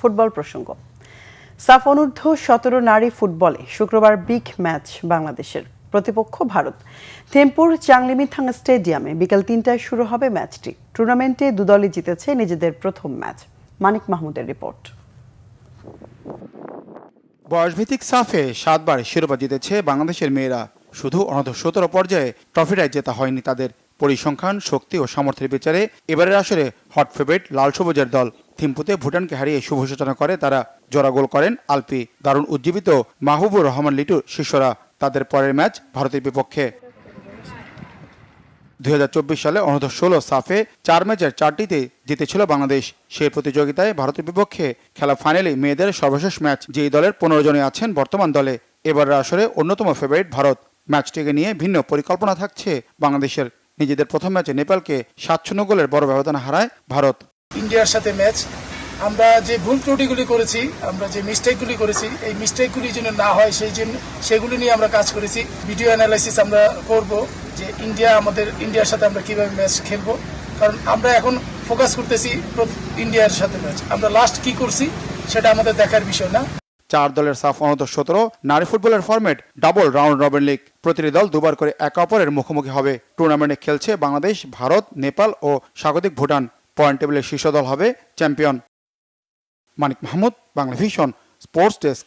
Football প্রসঙ্গ। সাফ অনূর্ধ্ব 17 নারী ফুটবলে শুক্রবার বিগ ম্যাচ বাংলাদেশের। প্রতিপক্ষ ভারত। থেমপুর চাংলিমিথাং স্টেডিয়ামে বিকেল 3টায় শুরু হবে ম্যাচটি। টুর্নামেন্টে দুদলই জিতেছে নিজেদের প্রথম ম্যাচ। মানিক মাহমুদের রিপোর্ট। বয়সভিত্তিক সাফে 7 বার শিরোপা জিতেছে বাংলাদেশের মেয়েরা। শুধু অনূর্ধ্ব 17 পর্যায়ে ট্রফিটাই জেতা হয়নি তাদের। পরিসংখ্যান, শক্তি ও সামর্থ্যের বিচারে এবারের আসরে হট ফেভারিট লাল সবুজের দল। থিম্পুতে ভুটানকে হারিয়ে শুভ সূচনা করে তারা। জোড়া গোল করেন আলপি। দারুণ উজ্জীবিত মাহবুবুর রহমান লিটুর শিষ্যরা। তাদের পরের ম্যাচ ভারতের বিপক্ষে। 2024 সালে অনূর্ধ্ব 16 সাফে 4 ম্যাচের 4টিতে জিতেছিল বাংলাদেশ। সেই প্রতিযোগিতায় ভারতের বিপক্ষে খেলা ফাইনালে মেয়েদের সর্বশেষ ম্যাচ। যেই দলের 15 জনই আছেন বর্তমান দলে। এবারের আসরে অন্যতম ফেভারিট ভারত। ম্যাচটিকে নিয়ে ভিন্ন পরিকল্পনা থাকছে বাংলাদেশের। নিজেদের প্রথম ম্যাচে নেপালকে 7-0 গোলের বড় ব্যবধানে হারায় ভারত। ইন্ডিয়ার সাথে ম্যাচ, আমরা যে ভুল ত্রুটিগুলি করেছি, আমরা যে মিস্টেকগুলি করেছি, এই মিস্টেকগুলি যেন না হয় সেগুলি নিয়ে আমরা কাজ করেছি। ভিডিও অ্যানালাইসিস আমরা করব যে ইন্ডিয়ার সাথে আমরা কিভাবে ম্যাচ খেলবো। কারণ আমরা এখন ফোকাস করতেছি ইন্ডিয়ার সাথে ম্যাচ। আমরা লাস্ট কি করছি সেটা আমাদের দেখার বিষয় না। 4 দলের সাফ অনূর্ধ্ব 17 নারী ফুটবলের format double round robin league. প্রতিটি দল দুবার করে একে অপরের মুখোমুখি হবে। টুর্নামেন্টে খেলছে বাংলাদেশ, ভারত, নেপাল ও স্বাগতিক ভুটান। পয়েন্ট টেবিলের শীর্ষ দল হবে champion. Manik Mahmud, Bangla vision, sports desk.